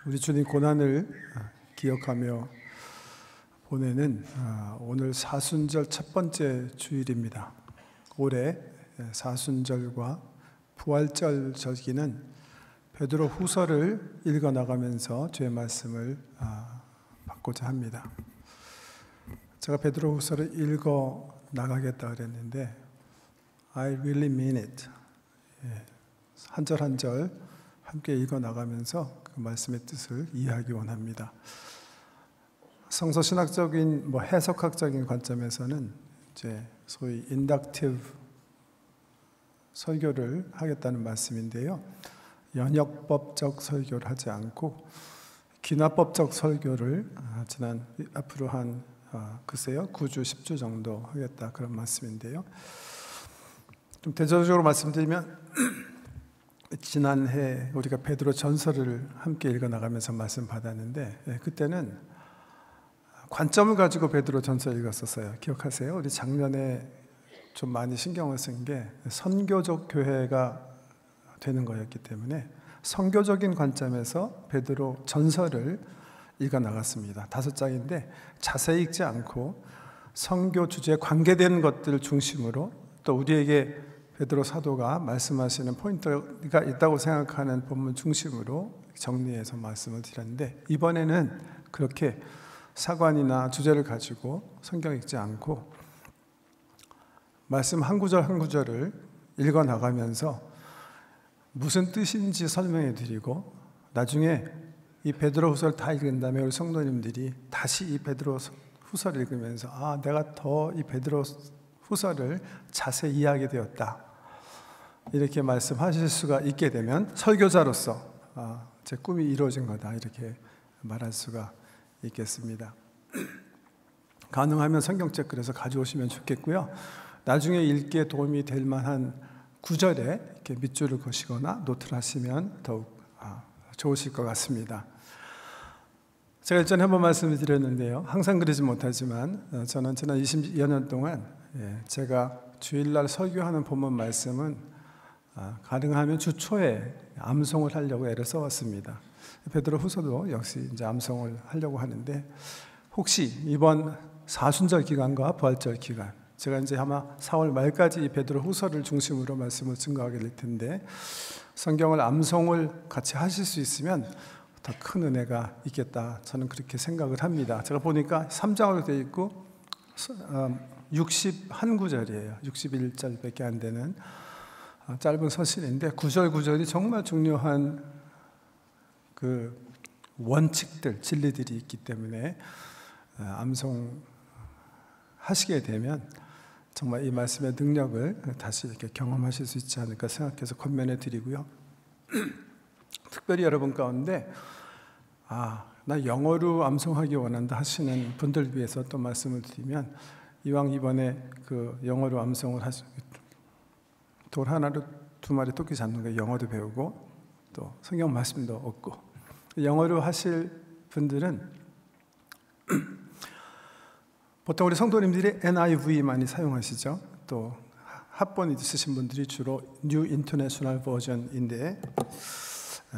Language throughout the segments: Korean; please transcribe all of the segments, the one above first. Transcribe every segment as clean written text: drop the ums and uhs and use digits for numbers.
우리 주님 고난을 기억하며 보내는 오늘 사순절 첫 번째 주일입니다. 올해 사순절과 부활절 절기는 베드로 후서를 읽어나가면서 주의 말씀을 받고자 합니다. 제가 베드로 후서를 읽어나가겠다 그랬는데 I really mean it. 한 절 한 절 함께 읽어나가면서 그 말씀의 뜻을 이해하기 원합니다. 성서신학적인 해석학적인 관점에서는 이제 소위 인덕티브 설교를 하겠다는 말씀인데요. 연역법적 설교를 하지 않고 기나법적 설교를 앞으로 한 글쎄요 9주 10주 정도 하겠다 그런 말씀인데요. 좀 대조적으로 말씀드리면 지난해 우리가 베드로 전서를 함께 읽어나가면서 말씀 받았는데 그때는 관점을 가지고 베드로 전서 읽었었어요. 기억하세요? 우리 작년에 좀 많이 신경을 쓴 게 선교적 교회가 되는 거였기 때문에 선교적인 관점에서 베드로 전서를 읽어나갔습니다. 5장인데 자세히 읽지 않고 선교 주제에 관계된 것들을 중심으로 또 우리에게 베드로 사도가 말씀하시는 포인트가 있다고 생각하는 본문 중심으로 정리해서 말씀을 드렸는데 이번에는 그렇게 사관이나 주제를 가지고 성경 읽지 않고 말씀 한 구절 한 구절을 읽어나가면서 무슨 뜻인지 설명해 드리고 나중에 이 베드로 후서를 다 읽은 다음에 우리 성도님들이 다시 이 베드로 후서를 읽으면서 내가 더 이 베드로 후서를 자세히 이해하게 되었다 이렇게 말씀하실 수가 있게 되면 설교자로서 제 꿈이 이루어진 거다 이렇게 말할 수가 있겠습니다. 가능하면 성경책 그래서 가져오시면 좋겠고요. 나중에 읽기에 도움이 될 만한 구절에 이렇게 밑줄을 그시거나 노트를 하시면 더욱 좋으실 것 같습니다. 제가 일전에 한번 말씀을 드렸는데요. 항상 그러지 못하지만 저는 지난 20여 년 동안 제가 주일날 설교하는 본문 말씀은 가능하면 주 초에 암송을 하려고 애를 써왔습니다. 베드로 후서도 역시 이제 암송을 하려고 하는데 혹시 이번 사순절 기간과 부활절 기간 제가 이제 아마 4월 말까지 이 베드로 후서를 중심으로 말씀을 증거하게 될 텐데 성경을 암송을 같이 하실 수 있으면 더 큰 은혜가 있겠다 저는 그렇게 생각을 합니다. 제가 보니까 3장으로 되어 있고 61구절이에요. 61절밖에 안 되는 짧은 서신인데 9절 9절이 정말 중요한 그 원칙들, 진리들이 있기 때문에 암송하시게 되면 정말 이 말씀의 능력을 다시 이렇게 경험하실 수 있지 않을까 생각해서 권면해 드리고요. 특별히 여러분 가운데 나 영어로 암송하기 원한다 하시는 분들 위해서 또 말씀을 드리면 이왕 이번에 그 영어로 암송을 돌 하나로 2마리 토끼 잡는 거 영어도 배우고 또 성경 말씀도 얻고 영어로 하실 분들은 보통 우리 성도님들이 NIV 많이 사용하시죠. 또 합본 있으신 분들이 주로 New International Version인데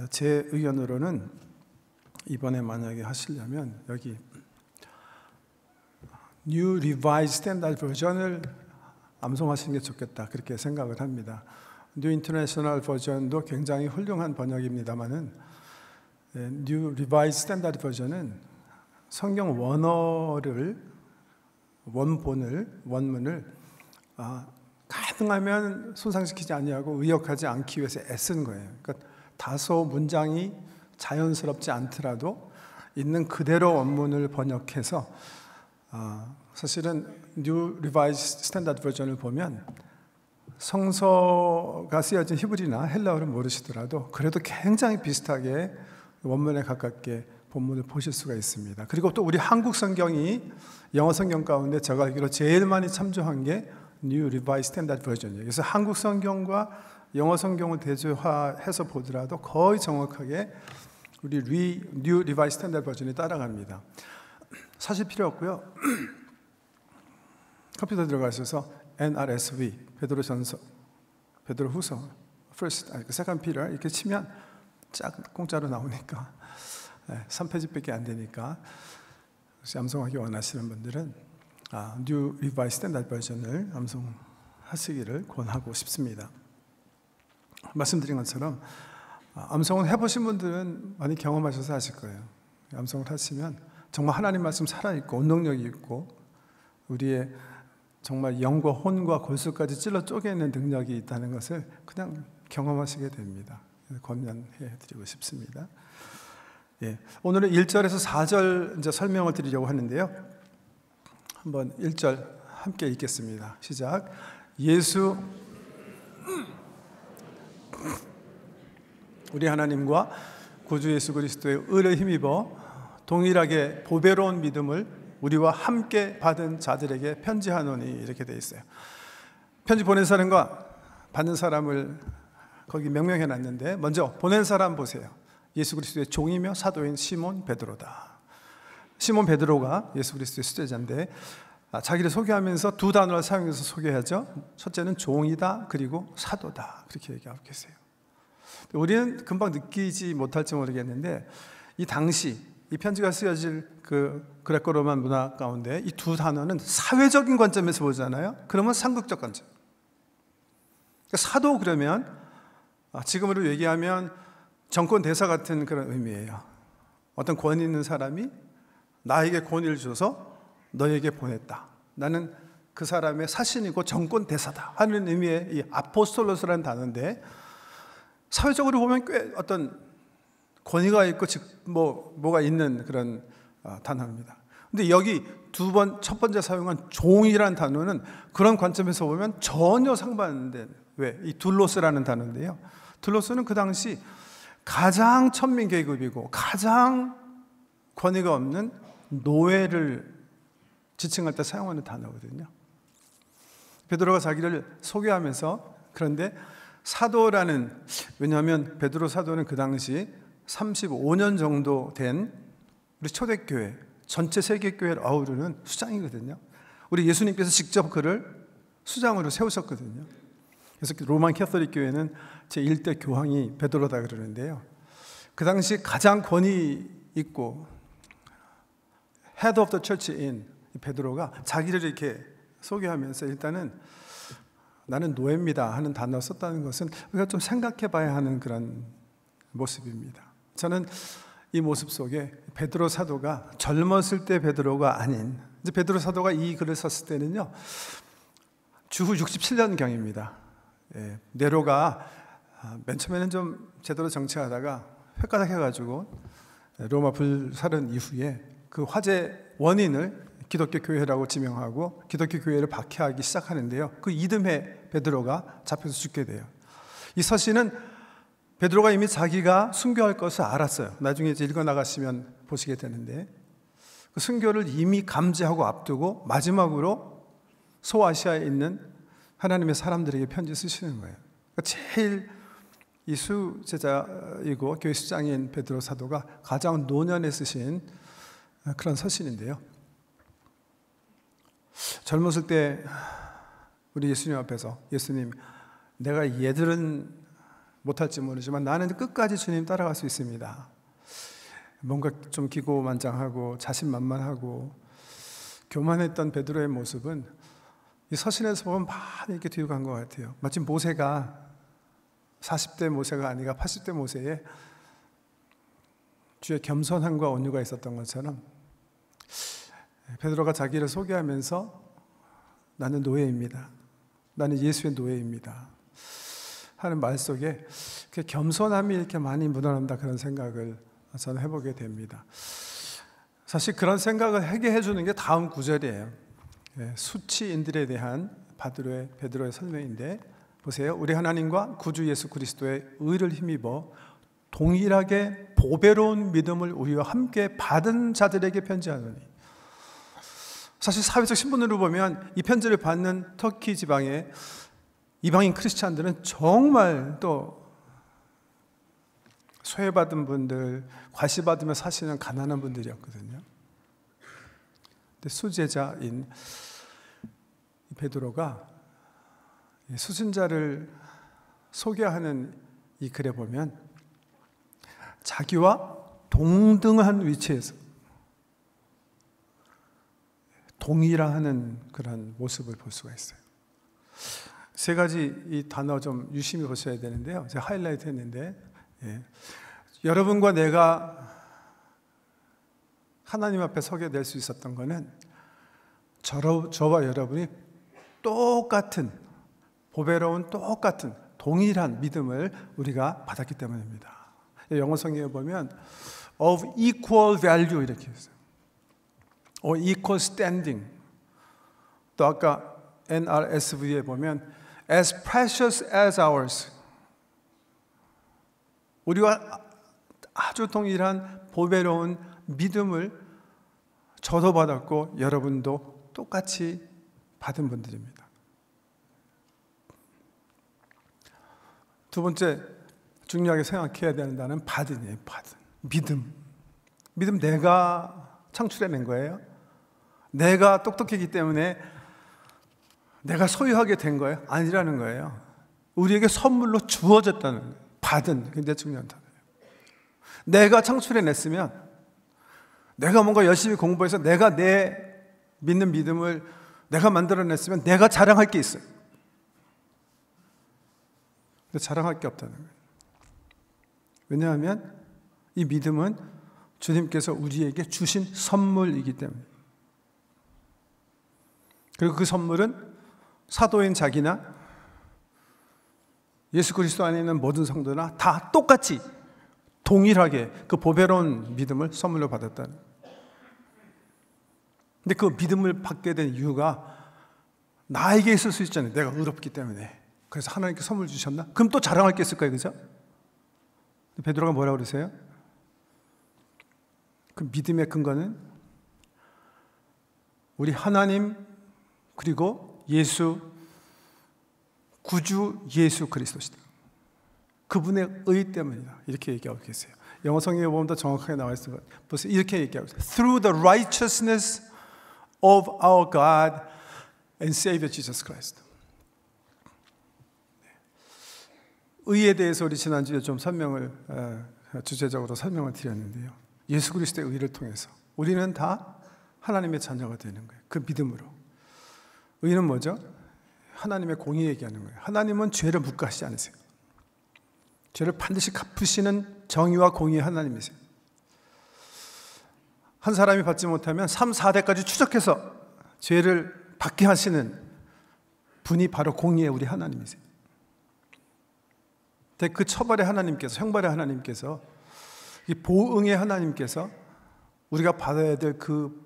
제 의견으로는 이번에 만약에 하시려면 여기 New Revised Standard Version을 암송하시는 게 좋겠다 그렇게 생각을 합니다. New International Version도 굉장히 훌륭한 번역입니다만은 New Revised Standard Version은 성경 원문을 가능하면 손상시키지 아니하고 의역하지 않기 위해서 애쓴 거예요. 그러니까 다소 문장이 자연스럽지 않더라도 있는 그대로 원문을 번역해서 사실은 New Revised Standard Version을 보면 성서가 쓰여진 히브리나 헬라어를 모르시더라도 그래도 굉장히 비슷하게 원문에 가깝게 본문을 보실 수가 있습니다. 그리고 또 우리 한국 성경이 영어 성경 가운데 제가 알기로 제일 많이 참조한 게 New Revised Standard Version이에요. 그래서 한국 성경과 영어 성경을 대조해서 보더라도 거의 정확하게 우리 New Revised Standard Version이 따라갑니다. 사실 필요 없고요. 컴퓨터 들어가셔서 NRSV, 베드로 전서, 베드로 후서, Second Peter 이렇게 치면 짝 공짜로 나오니까 3페이지밖에 안 되니까 혹시 암송하기 원하시는 분들은 뉴 리바이스 스탠다드 버전을 암송하시기를 권하고 싶습니다. 말씀드린 것처럼 암송을 해보신 분들은 많이 경험하셔서 아실 거예요. 암송을 하시면 정말 하나님 말씀 살아있고 운동력이 있고 우리의 정말 영과 혼과 골수까지 찔러 쪼개는 능력이 있다는 것을 그냥 경험하시게 됩니다. 권면해 드리고 싶습니다. 오늘은 1절에서 4절 이제 설명을 드리려고 하는데요. 한번 1절 함께 읽겠습니다. 시작. 예수 우리 하나님과 구주 예수 그리스도의 의를 힘입어 동일하게 보배로운 믿음을 우리와 함께 받은 자들에게 편지하노니 이렇게 되어 있어요. 편지 보낸 사람과 받는 사람을 거기 명명해 놨는데 먼저 보낸 사람 보세요. 예수 그리스도의 종이며 사도인 시몬 베드로다. 시몬 베드로가 예수 그리스도의 수제자인데 자기를 소개하면서 두 단어를 사용해서 소개하죠. 첫째는 종이다, 그리고 사도다, 그렇게 얘기하고 계세요. 우리는 금방 느끼지 못할지 모르겠는데 이 당시 이 편지가 쓰여질 그 그레코 로만 문화 가운데 이 두 단어는 사회적인 관점에서 보잖아요. 그러면 상극적 관점. 그러니까 사도 그러면 지금으로 얘기하면 정권 대사 같은 그런 의미예요. 어떤 권위 있는 사람이 나에게 권위를 줘서 너에게 보냈다. 나는 그 사람의 사신이고 정권 대사다 하는 의미의 이 아포스톨로스라는 단어인데 사회적으로 보면 꽤 어떤 권위가 있고 뭐가 있는 그런 단어입니다. 근데 여기 첫 번째 사용한 종이라는 단어는 그런 관점에서 보면 전혀 상반된 이 둘로스라는 단어인데요. 둘로스는 그 당시 가장 천민 계급이고 가장 권위가 없는 노예를 지칭할 때 사용하는 단어거든요. 베드로가 자기를 소개하면서 그런데 사도라는, 왜냐하면 베드로 사도는 그 당시 35년 정도 된 우리 초대교회 전체 세계교회를 아우르는 수장이거든요. 우리 예수님께서 직접 그를 수장으로 세우셨거든요. 그래서 로만 캐톨릭 교회는 제1대 교황이 베드로다 그러는데요. 그 당시 가장 권위 있고 Head of the Church인 베드로가 자기를 이렇게 소개하면서 일단은 나는 노예입니다 하는 단어를 썼다는 것은 우리가 좀 생각해 봐야 하는 그런 모습입니다. 저는 이 모습 속에 베드로 사도가 젊었을 때 베드로가 아닌, 이제 베드로 사도가 이 글을 썼을 때는요 주후 67년경입니다. 네로가 맨 처음에는 좀 제대로 정치하다가 획가닥해가지고 로마 불살은 이후에 그 화재 원인을 기독교 교회라고 지명하고 기독교 교회를 박해하기 시작하는데요. 그 이듬해 베드로가 잡혀서 죽게 돼요. 이 서신은 베드로가 이미 자기가 순교할 것을 알았어요. 나중에 이제 읽어 나가시면 보시게 되는데 그 순교를 이미 감지하고 앞두고 마지막으로 소아시아에 있는 하나님의 사람들에게 편지 쓰시는 거예요. 그러니까 제일 이 수제자이고 교회 수장인 베드로 사도가 가장 노년에 쓰신 그런 서신인데요. 젊었을 때 우리 예수님 앞에서 예수님, 내가 얘들은 못할지 모르지만 나는 끝까지 주님 따라갈 수 있습니다. 뭔가 좀 기고만장하고 자신만만하고 교만했던 베드로의 모습은 이 서신에서 보면 많이 이렇게 뒤로 간 것 같아요. 마치 모세가 40대 모세가 아니라 80대 모세에 주의 겸손함과 온유가 있었던 것처럼 베드로가 자기를 소개하면서 나는 노예입니다. 나는 예수의 노예입니다. 하는 말 속에 그 겸손함이 이렇게 많이 묻어난다 그런 생각을 저는 해보게 됩니다. 사실 그런 생각을 하게 해주는 게 다음 구절이에요. 수치인들에 대한 베드로의 설명인데 보세요. 우리 하나님과 구주 예수 그리스도의 의를 힘입어 동일하게 보배로운 믿음을 우리와 함께 받은 자들에게 편지하노니. 사실 사회적 신분으로 보면 이 편지를 받는 터키 지방의 이방인 크리스찬들은 정말 또 소외받은 분들, 과시받으며 사시는 가난한 분들이었거든요. 근데 수제자인 베드로가 수신자를 소개하는 이 글에 보면 자기와 동등한 위치에서 동일하는 그런 모습을 볼 수가 있어요. 세 가지 이 단어 좀 유심히 보셔야 되는데요. 제가 하이라이트 했는데, 여러분과 내가 하나님 앞에 서게 될 수 있었던 거는 저와 여러분이 똑같은, 보배로운 똑같은 동일한 믿음을 우리가 받았기 때문입니다. 영어 성경에 보면 of equal value 이렇게 있어요. or equal standing. 또 아까 NRSV에 보면 as precious as ours. 우리와 아주 동일한 보배로운 믿음을 저도 받았고 여러분도 똑같이 받은 분들입니다. 두 번째 중요하게 생각해야 된다는 받은이에요. 받은. 믿음 내가 창출해낸 거예요. 내가 똑똑했기 때문에 내가 소유하게 된 거예요? 아니라는 거예요. 우리에게 선물로 주어졌다는 거예요. 받은. 굉장히 중요한 단어예요. 내가 창출해냈으면, 내가 뭔가 열심히 공부해서 내가 내 믿는 믿음을 내가 만들어냈으면 내가 자랑할 게 있어요. 근데 자랑할 게 없다는 거예요. 왜냐하면 이 믿음은 주님께서 우리에게 주신 선물이기 때문에. 그리고 그 선물은 사도인 자기나 예수 그리스도 안에 있는 모든 성도나 다 똑같이 동일하게 그 보배로운 믿음을 선물로 받았다는 거예요. 근데 그 믿음을 받게 된 이유가 나에게 있을 수 있잖아요. 내가 의롭기 때문에. 그래서 하나님께 선물 주셨나? 그럼 또 자랑할 게 있을 거예요. 그죠? 베드로가 뭐라고 그러세요? 그 믿음의 근거는 우리 하나님 그리고 예수, 구주 예수 그리스도시다. 그분의 의 때문이다. 이렇게 얘기하고 계세요. 영어 성경에 보면 더 정확하게 나와 있어요. 보세요. 이렇게 얘기하고 있어요. Through the righteousness of our God and Savior Jesus Christ. 의에 대해서 우리 지난주에 좀 주제적으로 설명을 드렸는데요. 예수 그리스도의 의를 통해서 우리는 다 하나님의 자녀가 되는 거예요. 그 믿음으로. 의는 뭐죠? 하나님의 공의 얘기하는 거예요. 하나님은 죄를 묵과하시지 않으세요. 죄를 반드시 갚으시는 정의와 공의의 하나님이세요. 한 사람이 받지 못하면 3, 4대까지 추적해서 죄를 받게 하시는 분이 바로 공의의 우리 하나님이세요. 그 처벌의 하나님께서, 형벌의 하나님께서, 이 보응의 하나님께서 우리가 받아야 될 그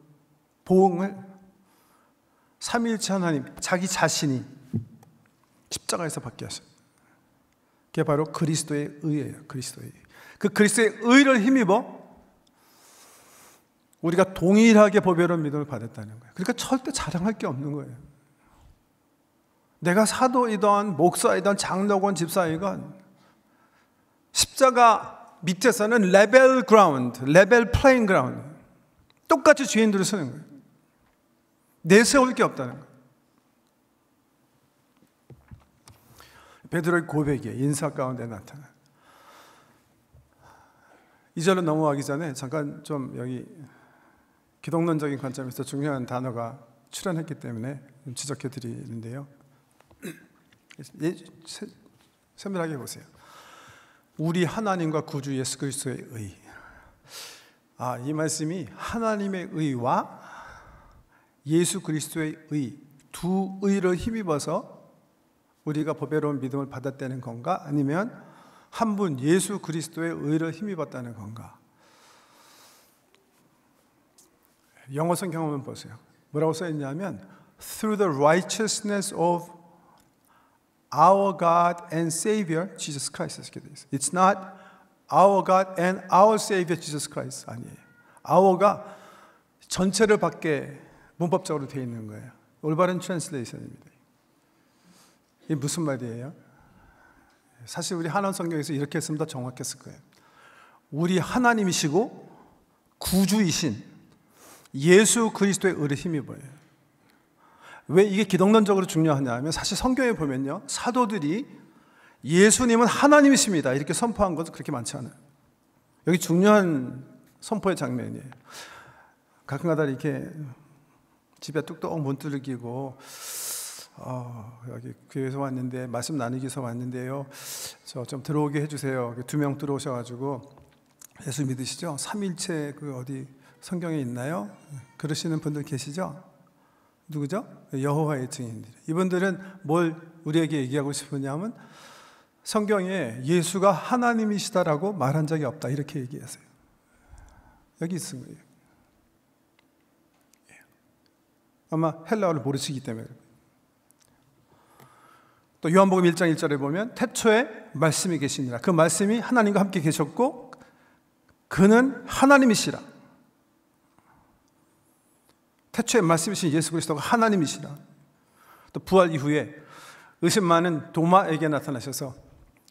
보응을 삼위일체 하나님, 자기 자신이 십자가에서 받게 하셨어요. 그게 바로 그리스도의 의예요. 그리스도의 의. 그 그리스도의 의를 힘입어 우리가 동일하게 보배로운 믿음을 받았다는 거예요. 그러니까 절대 자랑할 게 없는 거예요. 내가 사도이든 목사이든 장로건 집사이건 십자가 밑에서는 레벨 그라운드, 레벨 플레잉 그라운드, 똑같이 죄인들을 쓰는 거예요. 내세울 게 없다는 거예요. 베드로의 고백이에요. 인사 가운데 나타난. 2절로 넘어가기 전에 잠깐 좀 여기 기독론적인 관점에서 중요한 단어가 출현했기 때문에 좀 지적해 드리는데요. 세밀하게 보세요. 우리 하나님과 구주 예수 그리스도의 의. 이 말씀이 하나님의 의와 예수 그리스도의 의, 두 의를 힘입어서 우리가 보배로운 믿음을 받았다는 건가? 아니면 한 분 예수 그리스도의 의를 힘입었다는 건가? 영어 성경 한번 보세요. 뭐라고 써있냐면 Through the righteousness of our God and Savior Jesus Christ 이렇게 되어 있어요. It's not our God and our Savior Jesus Christ 아니에요. our가 전체를 밖에 문법적으로 되어 있는 거예요. 올바른 트랜슬레이션입니다. 이게 무슨 말이에요? 사실 우리 한원 성경에서 이렇게 했으면 더 정확했을 거예요. 우리 하나님이시고 구주이신 예수 그리스도의 의를 힘입어요. 왜 이게 기독론적으로 중요하냐 하면 사실 성경에 보면요, 사도들이 예수님은 하나님이십니다 이렇게 선포한 것도 그렇게 많지 않아요. 여기 중요한 선포의 장면이에요. 가끔가다 이렇게 집에 뚝뚝 문 두들기고 여기 교회에서 왔는데 말씀 나누기 위해서 왔는데요, 저 좀 들어오게 해주세요. 2명 들어오셔가지고 예수 믿으시죠? 삼일체 그 어디 성경에 있나요? 그러시는 분들 계시죠? 누구죠? 여호와의 증인들. 이분들은 뭘 우리에게 얘기하고 싶으냐면 성경에 예수가 하나님이시다라고 말한 적이 없다 이렇게 얘기하세요. 여기 있은 거예요. 아마 헬라어를 모르시기 때문에. 또 요한복음 1장 1절에 보면 태초에 말씀이 계시니라. 그 말씀이 하나님과 함께 계셨고 그는 하나님이시라. 태초에 말씀이신 예수 그리스도가 하나님이시라. 또 부활 이후에 의심 많은 도마에게 나타나셔서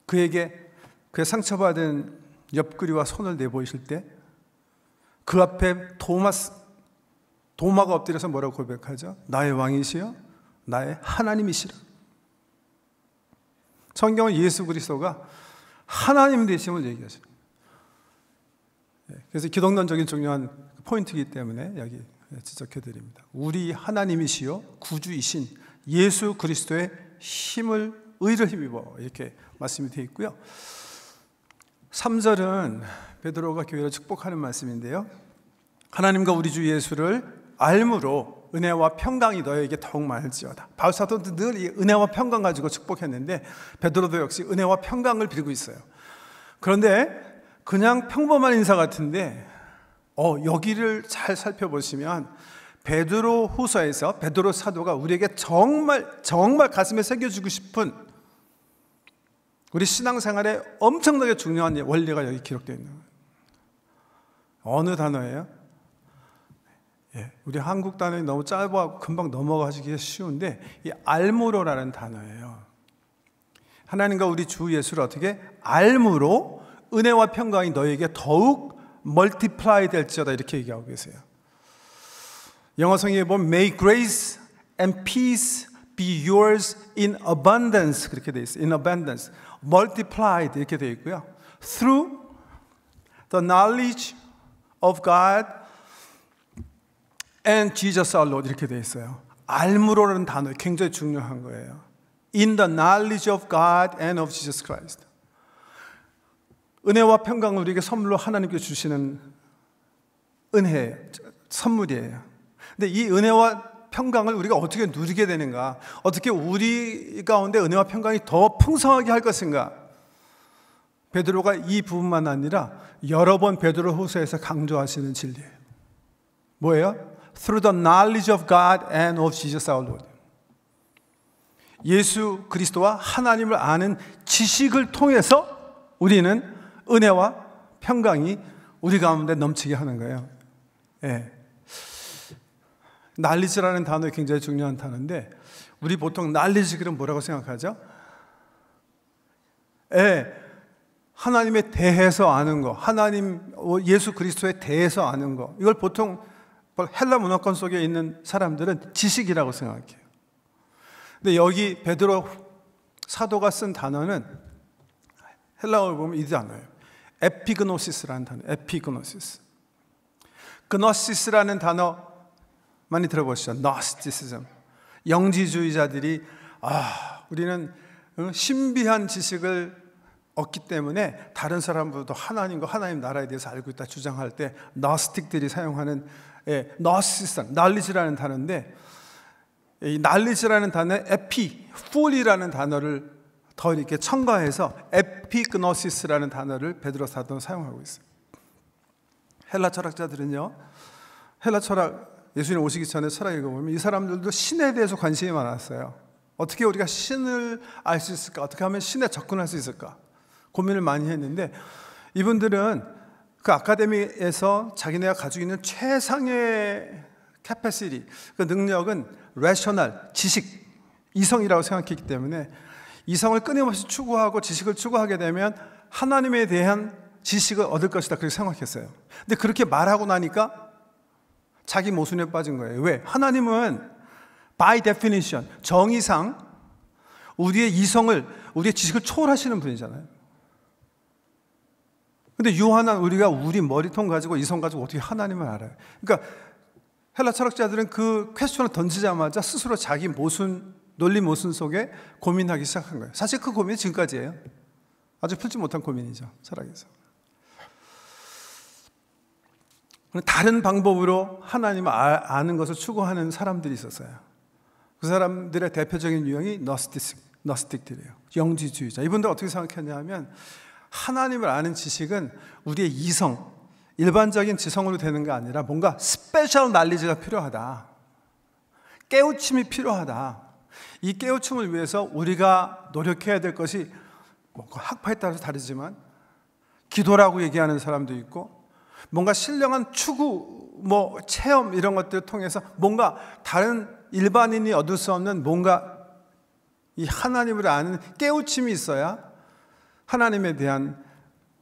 그에게 그의 상처받은 옆구리와 손을 내보이실 때 그 앞에 도마가 엎드려서 뭐라고 고백하죠? 나의 왕이시여 나의 하나님이시라. 성경은 예수 그리스도가 하나님 되심을 얘기하죠. 그래서 기독론적인 중요한 포인트이기 때문에 여기 지적해드립니다. 우리 하나님이시여 구주이신 예수 그리스도의 의를 힘입어 이렇게 말씀이 되어 있고요. 3절은 베드로가 교회를 축복하는 말씀인데요, 하나님과 우리 주 예수를 알므로 은혜와 평강이 너에게 더욱 많을지어다. 바울 사도도 늘 이 은혜와 평강 가지고 축복했는데 베드로도 역시 은혜와 평강을 빌고 있어요. 그런데 그냥 평범한 인사 같은데 여기를 잘 살펴보시면 베드로 후서에서 베드로 사도가 우리에게 정말 가슴에 새겨주고 싶은 우리 신앙생활에 엄청나게 중요한 원리가 여기 기록되어 있는 거예요. 어느 단어예요? 우리 한국 단어는 너무 짧아 금방 넘어가시기 쉬운데 이 알므로라는 단어예요. 하나님과 우리 주 예수를 어떻게 알므로 은혜와 평강이 너에게 더욱 멀티플라이 될지어다 이렇게 얘기하고 계세요. 영어 성경에 보면 May grace and peace be yours in abundance 그렇게 되어 있어요. In abundance, multiplied 이렇게 되어 있고요. Through the knowledge of God and Jesus our Lord 이렇게 되어 있어요. 알므로라는 단어 굉장히 중요한 거예요. In the knowledge of God and of Jesus Christ. 은혜와 평강을 우리에게 선물로 하나님께 주시는 선물이에요. 근데 이 은혜와 평강을 우리가 어떻게 누리게 되는가? 어떻게 우리 가운데 은혜와 평강이 더 풍성하게 할 것인가? 베드로가 이 부분만 아니라 여러 번 베드로 후서에서 강조하시는 진리예요. 뭐예요? Through the knowledge of God and of Jesus our Lord. 예수 그리스도와 하나님을 아는 지식을 통해서 우리는 은혜와 평강이 우리 가운데 넘치게 하는 거예요. knowledge라는 단어 굉장히 중요한 단어인데 우리 보통 knowledge 그럼 뭐라고 생각하죠? 하나님에 대해서 아는 거, 하나님 예수 그리스도에 대해서 아는 거, 이걸 보통 헬라 문화권 속에 있는 사람들은 지식이라고 생각해요. 근데 여기 베드로 사도가 쓴 단어는 헬라어를 보면 이 단어예요. 에피그노시스라는 단어. 에피그노시스. 그노시스라는 단어 많이 들어보시죠. 노스티시즘. 영지주의자들이 우리는 신비한 지식을 얻기 때문에 다른 사람보다 하나님과 하나님 나라에 대해서 알고 있다 주장할 때 노스틱들이 사용하는 노시스, knowledge라는 단어인데 이 knowledge라는 단어에 fool이라는 단어를 더 이렇게 첨가해서 에피그노시스라는 단어를 베드로 사도는 사용하고 있어요. 헬라 철학자들은요, 헬라 철학 예수님 오시기 전에 철학 읽어보면 이 사람들도 신에 대해서 관심이 많았어요. 어떻게 우리가 신을 알 수 있을까? 어떻게 하면 신에 접근할 수 있을까? 고민을 많이 했는데 이분들은 그 아카데미에서 자기네가 가지고 있는 최상의 캐패시티, 그 능력은 rational, 지식, 이성이라고 생각했기 때문에 이성을 끊임없이 추구하고 지식을 추구하게 되면 하나님에 대한 지식을 얻을 것이다 그렇게 생각했어요. 근데 그렇게 말하고 나니까 자기 모순에 빠진 거예요. 왜? 하나님은 by definition, 정의상 우리의 이성을, 우리의 지식을 초월하시는 분이잖아요. 근데 유한한 우리가 우리 머리통 가지고 이 손 가지고 어떻게 하나님을 알아요? 그러니까 헬라 철학자들은 그 퀘스천을 던지자마자 스스로 자기 모순, 논리 모순 속에 고민하기 시작한 거예요. 사실 그 고민이 지금까지예요. 아주 풀지 못한 고민이죠, 철학에서. 다른 방법으로 하나님을 아는 것을 추구하는 사람들이 있었어요. 그 사람들의 대표적인 유형이 너스틱들이에요. 영지주의자. 이분들 어떻게 생각했냐 하면 하나님을 아는 지식은 우리의 이성, 일반적인 지성으로 되는 게 아니라 뭔가 스페셜 날리지가 필요하다. 깨우침이 필요하다. 이 깨우침을 위해서 우리가 노력해야 될 것이 학파에 따라서 다르지만 기도라고 얘기하는 사람도 있고 뭔가 신령한 추구, 체험 이런 것들을 통해서 뭔가 다른 일반인이 얻을 수 없는 뭔가 이 하나님을 아는 깨우침이 있어야 하나님에 대한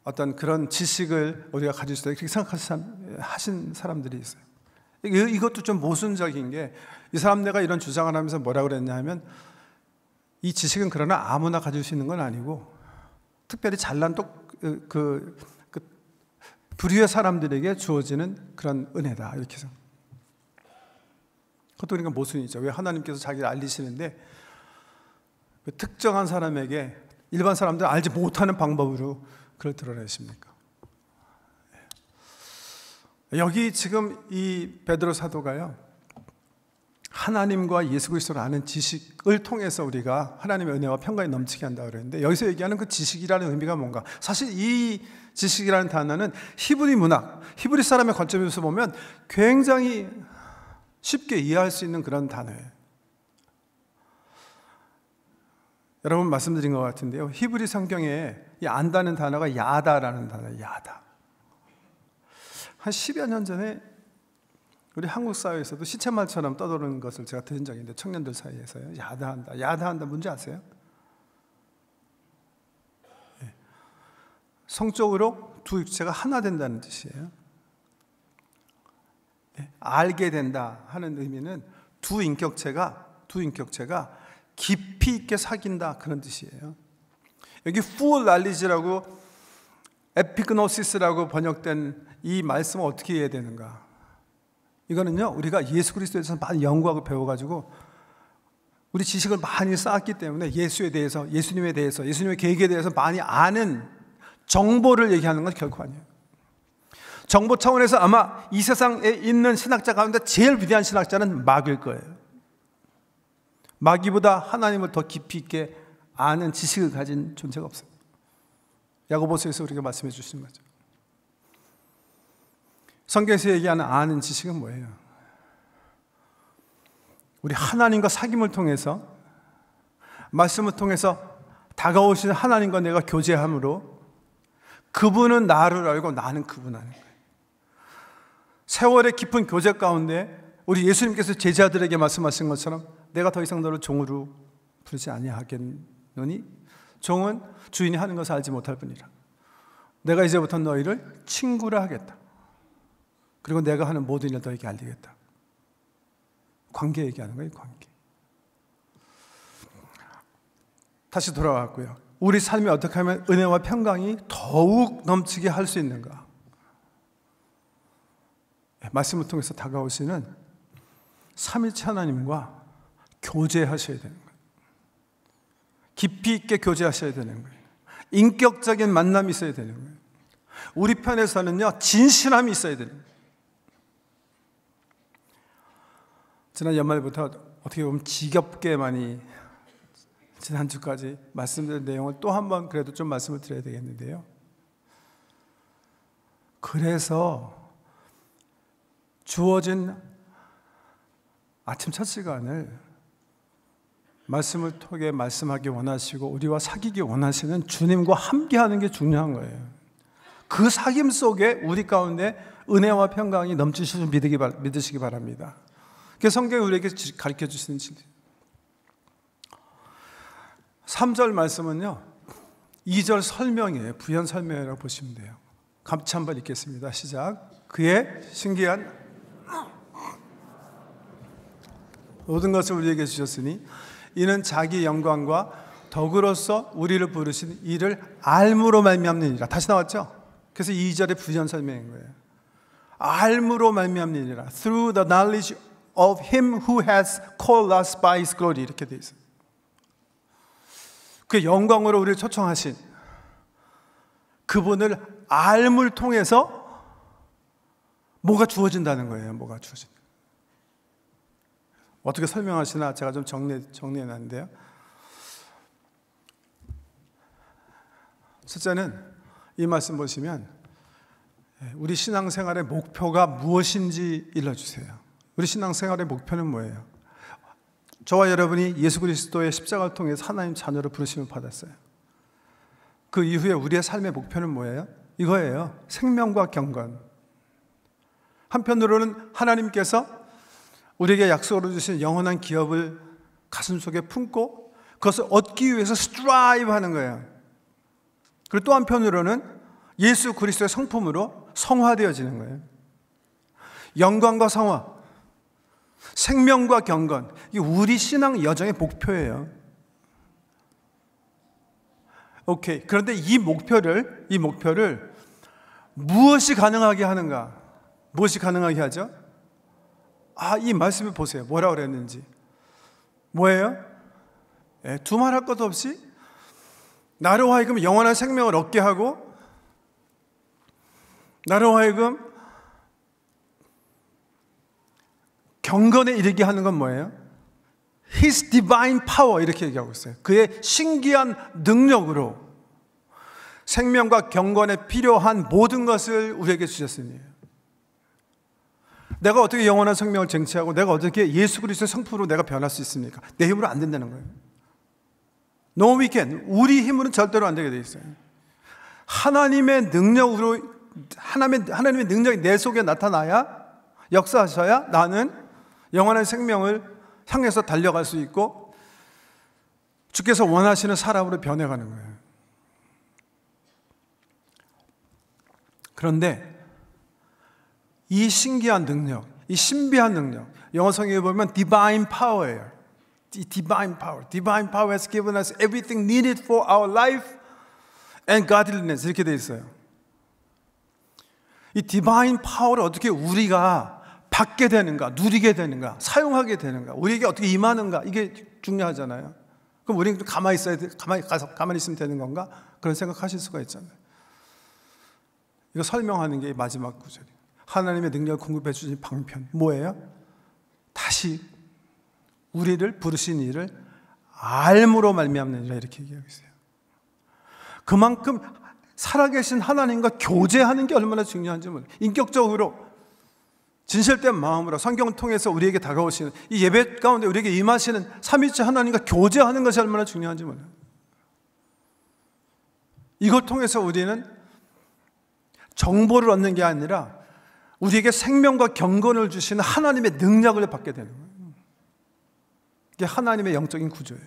어떤 그런 지식을 우리가 가질 수 있다. 그렇게 생각하신 사람들이 있어요. 이것도 좀 모순적인 게 이 사람 내가 이런 주장을 하면서 뭐라고 그랬냐 하면 이 지식은 그러나 아무나 가질 수 있는 건 아니고 특별히 잘난 부류의 사람들에게 주어지는 그런 은혜다. 이렇게 해서. 그것도 그러니까 모순이죠. 왜 하나님께서 자기를 알리시는데 특정한 사람에게 일반 사람들은 알지 못하는 방법으로 그걸 드러내십니까? 여기 지금 이 베드로 사도가요, 하나님과 예수 그리스도를 아는 지식을 통해서 우리가 하나님의 은혜와 평강이 넘치게 한다고 그랬는데 여기서 얘기하는 그 지식이라는 의미가 뭔가? 사실 이 지식이라는 단어는 히브리 문학, 히브리 사람의 관점에서 보면 굉장히 쉽게 이해할 수 있는 그런 단어예요. 여러분 말씀드린 것 같은데요, 히브리 성경에 이 안다는 단어가 야다라는 단어예요. 야다. 한 10여 년 전에 우리 한국 사회에서도 시체말처럼 떠도는 것을 제가 들은 적이 있는데 청년들 사이에서요. 야다한다. 야다한다 뭔지 아세요? 네. 성적으로 두 육체가 하나 된다는 뜻이에요. 네. 알게 된다 하는 의미는 두 인격체가 깊이 있게 사귄다 그런 뜻이에요. 여기 full knowledge라고 에피그노시스라고 번역된 이 말씀을 어떻게 이해해야 되는가? 이거는요, 우리가 예수 그리스도에 대해서 많이 연구하고 배워가지고 우리 지식을 많이 쌓았기 때문에 예수에 대해서, 예수님에 대해서, 예수님의 계획에 대해서 많이 아는 정보를 얘기하는 건 결코 아니에요. 정보 차원에서 아마 이 세상에 있는 신학자 가운데 제일 위대한 신학자는 마귀일 거예요. 마귀보다 하나님을 더 깊이 있게 아는 지식을 가진 존재가 없어요. 야고보서에서 우리가 말씀해 주시는 거죠. 성경에서 얘기하는 아는 지식은 뭐예요? 우리 하나님과 사귐을 통해서, 말씀을 통해서 다가오시는 하나님과 내가 교제함으로 그분은 나를 알고 나는 그분을 아는 거예요. 세월의 깊은 교제 가운데 우리 예수님께서 제자들에게 말씀하신 것처럼 내가 더 이상 너를 종으로 부르지 아니하겠노니 종은 주인이 하는 것을 알지 못할 뿐이라. 내가 이제부터 너희를 친구라 하겠다. 그리고 내가 하는 모든 일을 너에게 알리겠다. 관계 얘기하는 거예요, 관계. 다시 돌아왔고요. 우리 삶이 어떻게 하면 은혜와 평강이 더욱 넘치게 할 수 있는가? 말씀을 통해서 다가오시는 삼위일체 하나님과 교제하셔야 되는 거예요. 깊이 있게 교제하셔야 되는 거예요. 인격적인 만남이 있어야 되는 거예요. 우리 편에서는요, 진실함이 있어야 되는 거예요. 지난 연말부터 어떻게 보면 지겹게 많이 지난주까지 말씀드린 내용을 또 한 번 그래도 좀 말씀을 드려야 되겠는데요. 그래서 주어진 아침 첫 시간을 말씀을 통해 말씀하기 원하시고 우리와 사귀기 원하시는 주님과 함께하는 게 중요한 거예요. 그 사귐 속에 우리 가운데 은혜와 평강이 넘치실 줄 믿으시기 바랍니다. 그게 성경이 우리에게 가르쳐 주시는 진리. 3절 말씀은요, 2절 설명이에요. 부연 설명이라고 보시면 돼요. 같이 한번 읽겠습니다. 시작. 그의 신기한 모든 것을 우리에게 주셨으니 이는 자기 영광과 덕으로서 우리를 부르신 이를 알므로 말미암느니라. 다시 나왔죠? 그래서 2절의 부연 설명인 거예요. 알므로 말미암느니라. Through the knowledge of him who has called us by his glory. 이렇게 돼 있어요. 그 영광으로 우리를 초청하신 그분을 알물 통해서 뭐가 주어진다는 거예요. 뭐가 주어진다. 어떻게 설명하시나 제가 좀 정리해놨는데요. 첫째는 이 말씀 보시면 우리 신앙생활의 목표가 무엇인지 일러주세요. 우리 신앙생활의 목표는 뭐예요? 저와 여러분이 예수 그리스도의 십자가를 통해서 하나님 자녀로 부르심을 받았어요. 그 이후에 우리의 삶의 목표는 뭐예요? 이거예요. 생명과 경건. 한편으로는 하나님께서 우리에게 약속으로 주신 영원한 기업을 가슴속에 품고 그것을 얻기 위해서 스트라이브 하는 거예요. 그리고 또 한편으로는 예수 그리스도의 성품으로 성화되어지는 거예요. 영광과 성화, 생명과 경건, 이게 우리 신앙 여정의 목표예요. 오케이. 그런데 이 목표를 무엇이 가능하게 하는가? 무엇이 가능하게 하죠? 이 말씀을 보세요. 뭐라고 그랬는지. 뭐예요? 두말할 것도 없이 나로 하여금 영원한 생명을 얻게 하고 나로 하여금 경건에 이르게 하는 건 뭐예요? His divine power 이렇게 얘기하고 있어요. 그의 신기한 능력으로 생명과 경건에 필요한 모든 것을 우리에게 주셨으니 내가 어떻게 영원한 생명을 쟁취하고 내가 어떻게 예수 그리스도의 성품으로 내가 변할 수 있습니까? 내 힘으로 안 된다는 거예요. No we can. 우리 힘으로는 절대로 안 되게 돼 있어요. 하나님의 능력으로 하나님의 능력이 내 속에 나타나야 역사하셔야 나는 영원한 생명을 향해서 달려갈 수 있고 주께서 원하시는 사람으로 변해가는 거예요. 그런데 이 신기한 능력, 이 신비한 능력, 영어 성경에 보면 divine power예요. Divine power has given us everything needed for our life and godliness 이렇게 돼 있어요. 이 divine power를 어떻게 우리가 받게 되는가, 누리게 되는가, 사용하게 되는가, 우리에게 어떻게 임하는가 이게 중요하잖아요. 그럼 우리는 가만히 있어야 돼, 가만히 있으면 되는 건가? 그런 생각하실 수가 있잖아요. 이거 설명하는 게 마지막 구절이에요. 하나님의 능력을 공급해 주신 방편 뭐예요? 다시 우리를 부르신 이를 알므로 말미암느니라 이렇게 얘기하고 있어요. 그만큼 살아계신 하나님과 교제하는 게 얼마나 중요한지 몰라요. 인격적으로 진실된 마음으로 성경을 통해서 우리에게 다가오시는 이 예배 가운데 우리에게 임하시는 삼위일체 하나님과 교제하는 것이 얼마나 중요한지 몰라요. 이걸 통해서 우리는 정보를 얻는 게 아니라 우리에게 생명과 경건을 주시는 하나님의 능력을 받게 되는 거예요. 이게 하나님의 영적인 구조예요.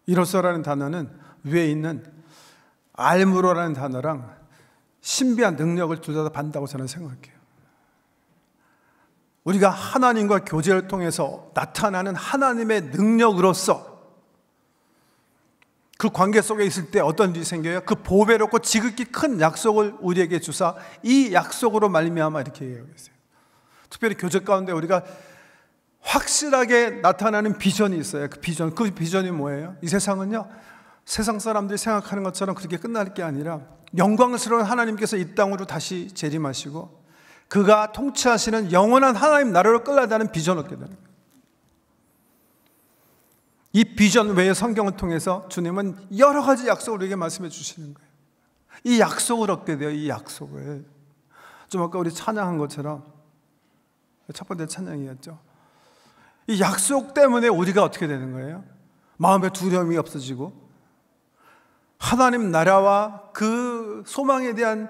이로써라는 단어는 위에 있는 알므로라는 단어랑 신비한 능력을 둘 다 받는다고 저는 생각해요. 우리가 하나님과 교제를 통해서 나타나는 하나님의 능력으로서 그 관계 속에 있을 때 어떤 일이 생겨요? 그 보배롭고 지극히 큰 약속을 우리에게 주사 이 약속으로 말미암아 이렇게 얘기하고 있어요. 특별히 교제 가운데 우리가 확실하게 나타나는 비전이 있어요. 그 비전이 뭐예요? 이 세상은요, 세상 사람들이 생각하는 것처럼 그렇게 끝날 게 아니라 영광스러운 하나님께서 이 땅으로 다시 재림하시고 그가 통치하시는 영원한 하나님 나라로 끌어다니는 비전을 얻게 되는 거예요. 이 비전 외에 성경을 통해서 주님은 여러 가지 약속을 우리에게 말씀해 주시는 거예요. 이 약속을 얻게 돼요. 이 약속을. 좀 아까 우리 찬양한 것처럼 첫 번째 찬양이었죠. 이 약속 때문에 우리가 어떻게 되는 거예요? 마음의 두려움이 없어지고 하나님 나라와 그 소망에 대한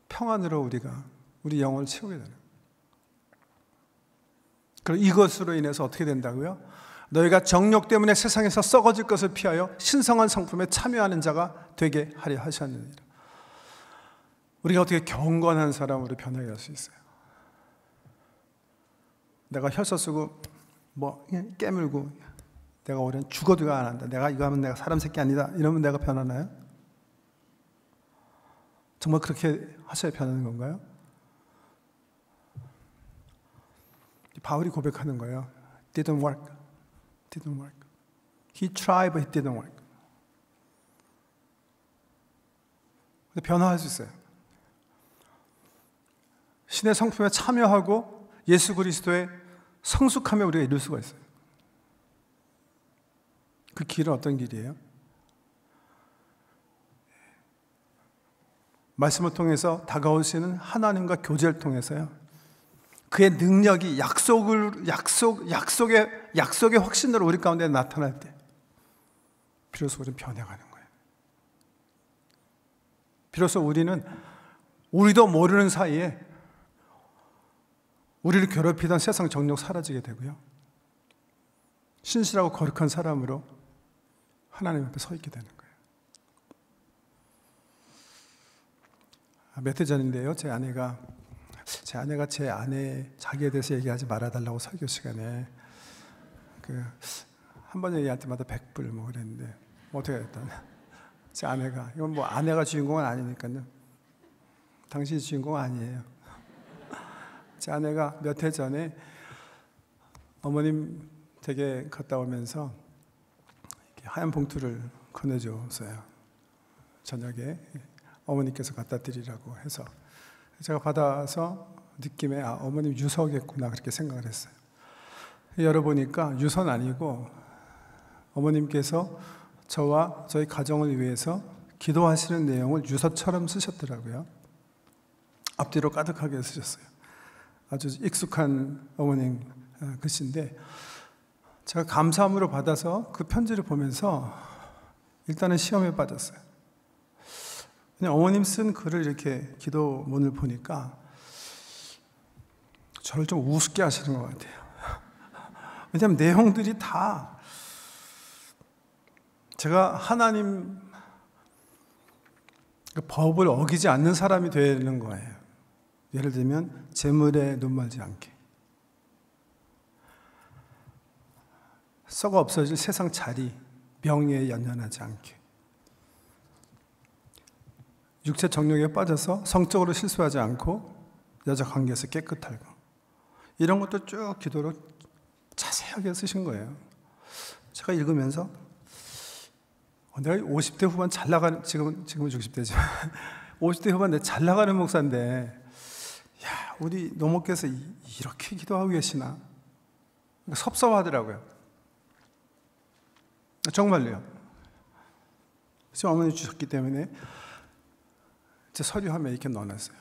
평안으로 우리가 우리 영혼을 채우게 되는 거예요. 그리고 이것으로 인해서 어떻게 된다고요? 너희가 정욕 때문에 세상에서 썩어질 것을 피하여 신성한 성품에 참여하는 자가 되게 하려 하셨느니라. 우리가 어떻게 경건한 사람으로 변하게 할 수 있어요? 내가 혈서 쓰고 뭐 그냥 깨물고 내가 올해는 죽어도 이거 안 한다. 내가 이거 하면 내가 사람 새끼 아니다. 이러면 내가 변하나요? 정말 그렇게 하셔야 변하는 건가요? 바울이 고백하는 거예요. Didn't work. Didn't work. He tried, but it didn't work. 근데 변화할 수 있어요. 신의 성품에 참여하고 예수 그리스도의 성숙함에 우리가 이룰 수가 있어요. 그 길은 어떤 길이에요? 말씀을 통해서 다가오시는 하나님과 교제를 통해서요. 그의 능력이 약속의 확신으로 우리 가운데 나타날 때 비로소 우리는 변해가는 거예요. 비로소 우리는 우리도 모르는 사이에 우리를 괴롭히던 세상 정욕 사라지게 되고요. 신실하고 거룩한 사람으로 하나님 앞에 서 있게 되는 거예요. 몇 해 전인데요. 제 아내가 제 아내 자기에 대해서 얘기하지 말아달라고 설교 시간에 한 번 얘기할 때마다 100불 뭐 그랬는데 어떻게 했다. 제 아내가 이건 뭐 아내가 주인공은 아니니까요. 당신이 주인공은 아니에요. 제 아내가 몇 해 전에 어머님 댁에 갔다 오면서 하얀 봉투를 건네줬어요. 저녁에 어머니께서 갖다 드리라고 해서 제가 받아서 느낌에 어머님 유서겠구나 그렇게 생각을 했어요. 열어보니까 유서는 아니고 어머님께서 저와 저희 가정을 위해서 기도하시는 내용을 유서처럼 쓰셨더라고요. 앞뒤로 가득하게 쓰셨어요. 아주 익숙한 어머님 글씨인데 제가 감사함으로 받아서 그 편지를 보면서 일단은 시험에 빠졌어요. 그냥 어머님 쓴 글을 이렇게 기도문을 보니까 저를 좀 우습게 하시는 것 같아요. 왜냐하면 내용들이 다 제가 하나님 법을 어기지 않는 사람이 되는 거예요. 예를 들면 재물에 눈 멀지 않게, 썩어 없어질 세상 자리, 명예에 연연하지 않게, 육체 정욕에 빠져서 성적으로 실수하지 않고 여자 관계에서 깨끗하고, 이런 것도 쭉 기도로 자세하게 쓰신 거예요. 제가 읽으면서 내가 50대 후반 잘 나가는, 지금은 60대지만 50대 후반 내가 잘 나가는 목사인데 야, 우리 노목께서 이렇게 기도하고 계시나? 섭섭하더라고요. 정말로요. 그래서 어머니 주셨기 때문에 제 서류함에 이렇게 넣어놨어요.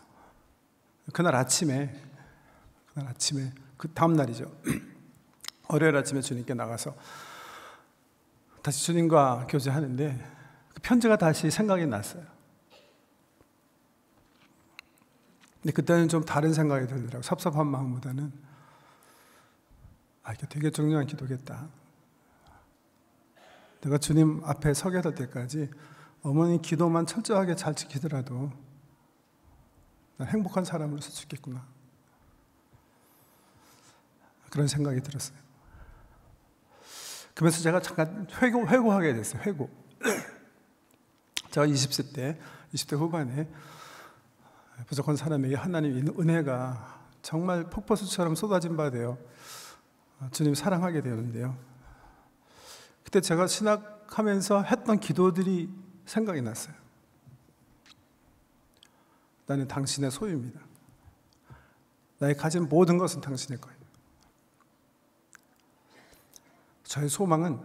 그날 아침에 그 다음 날이죠. 월요일 아침에 주님께 나가서 다시 주님과 교제하는데 그 편지가 다시 생각이 났어요. 근데 그때는 좀 다른 생각이 들더라고요. 섭섭한 마음보다는 이게 되게 중요한 기도겠다. 내가 주님 앞에 서게 될 때까지 어머니 기도만 철저하게 잘 지키더라도 난 행복한 사람으로 살 수 있겠구나. 그런 생각이 들었어요. 그러면서 제가 잠깐 회고하게 됐어요. 회고. 제가 20대 후반에 부족한 사람에게 하나님의 은혜가 정말 폭포수처럼 쏟아진 바 되어 주님 사랑하게 되었는데요. 그때 제가 신학하면서 했던 기도들이 생각이 났어요. 나는 당신의 소유입니다. 나의 가진 모든 것은 당신의 거예요. 저의 소망은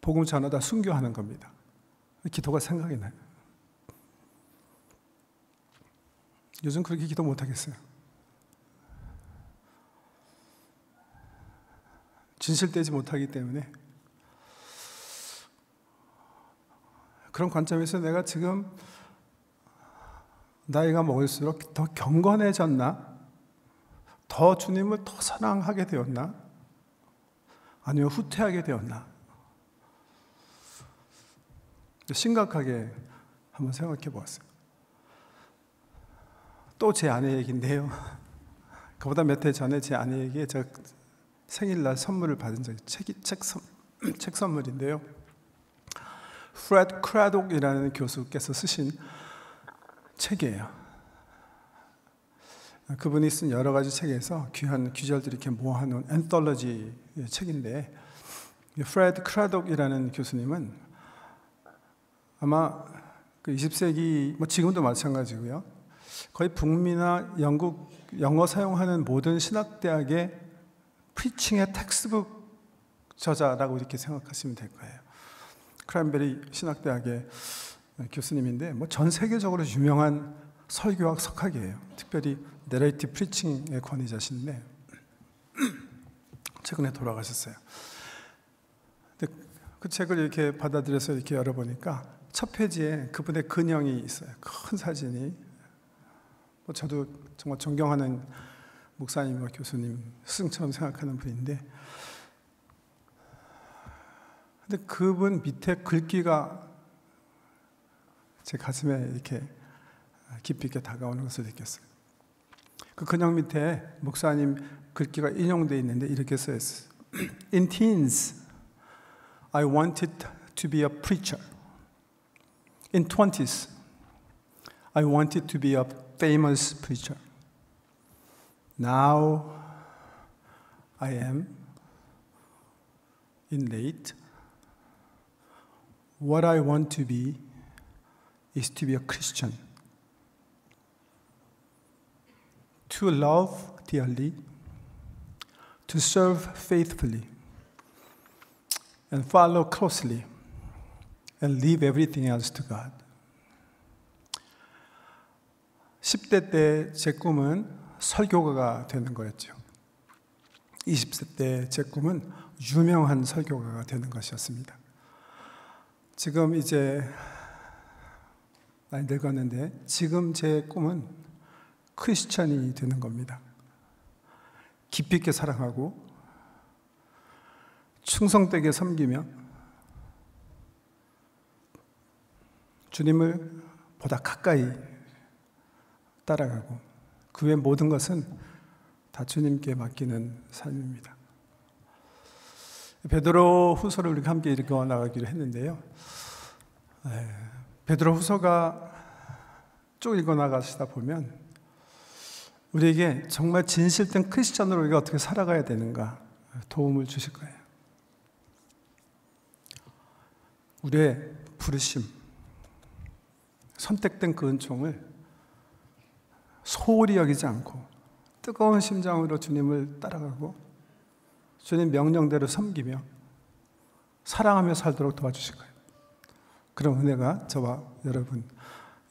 복음 전하다 순교하는 겁니다. 기도가 생각이 나요. 요즘 그렇게 기도 못하겠어요. 진실되지 못하기 때문에. 그런 관점에서 내가 지금 나이가 먹을수록 더 경건해졌나? 더 주님을 더 사랑하게 되었나? 아니면 후퇴하게 되었나? 심각하게 한번 생각해 보았어요. 또 제 아내 얘기인데요. 그보다 몇 해 전에 제 아내에게 제가 생일날 선물을 받은 적이 책 선물인데요. 프레드 크래독이라는 교수께서 쓰신 책이에요. 그분이 쓴 여러 가지 책에서 귀한 귀절들이 이렇게 모아놓은 엔톨로지 책인데, 프레드 크래독이라는 교수님은 아마 그 20세기, 지금도 마찬가지고요, 거의 북미나 영국 영어 사용하는 모든 신학대학의 프리칭의 텍스트북 저자라고 이렇게 생각하시면 될 거예요. 크랜베리 신학대학의 교수님인데 전 세계적으로 유명한 설교학 석학이에요. 특별히 내레이티브 프리칭의 권위자신데 최근에 돌아가셨어요. 근데 그 책을 이렇게 받아들여서 이렇게 열어보니까 첫 페이지에 그분의 근형이 있어요. 큰 사진이. 저도 정말 존경하는 목사님과 교수님, 스승처럼 생각하는 분인데, 근데 그분 밑에 글귀가 제 가슴에 이렇게 깊이 있게 다가오는 것을 느꼈어요. 그 근형 밑에 목사님 글귀가 인용되어 있는데 이렇게 써 있어요. In teens, I wanted to be a preacher. In 20s, I wanted to be a famous preacher. Now, I am in late. What I want to be is to be a Christian. To love dearly, to serve faithfully, and follow closely, and leave everything else to God. 10대 때 제 꿈은 설교가가 되는 거였죠. 20세 때 제 꿈은 유명한 설교가가 되는 것이었습니다. 지금 이제 많이 늙었는데 지금 제 꿈은 크리스천이 되는 겁니다. 깊이 있게 사랑하고 충성되게 섬기며 주님을 보다 가까이 따라가고 그 외 모든 것은 다 주님께 맡기는 삶입니다. 베드로 후서를 우리가 함께 읽어 나가기로 했는데요. 베드로 후서가 쭉 읽어 나가시다 보면 우리에게 정말 진실된 크리스천으로 우리가 어떻게 살아가야 되는가 도움을 주실 거예요. 우리의 부르심, 선택된 그 은총을 소홀히 여기지 않고 뜨거운 심장으로 주님을 따라가고 주님 명령대로 섬기며 사랑하며 살도록 도와주실 거예요. 그런 은혜가 저와 여러분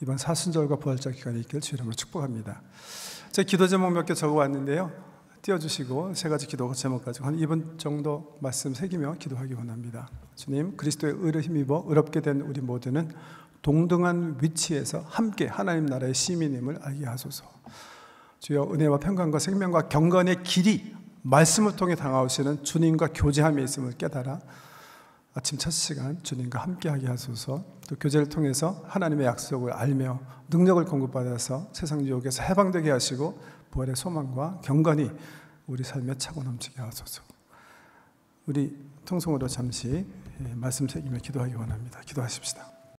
이번 사순절과 부활절 기간에 있길 주 이름으로 축복합니다. 제 기도 제목 몇 개 적어왔는데요. 띄워주시고 세 가지 기도 제목 가지고 한 2분 정도 말씀 새기며 기도하기 원합니다. 주님, 그리스도의 의를 힘입어 의롭게 된 우리 모두는 동등한 위치에서 함께 하나님 나라의 시민임을 알게 하소서. 주여, 은혜와 평강과 생명과 경건의 길이 말씀을 통해 다가오시는 주님과 교제함에 있음을 깨달아 아침 첫 시간 주님과 함께하게 하소서. 또 교제를 통해서 하나님의 약속을 알며 능력을 공급받아서 세상 유혹에서 해방되게 하시고 부활의 소망과 경건이 우리 삶에 차고 넘치게 하소서. 우리 통성으로 잠시 말씀 새기며 기도하기 원합니다. 기도하십시다.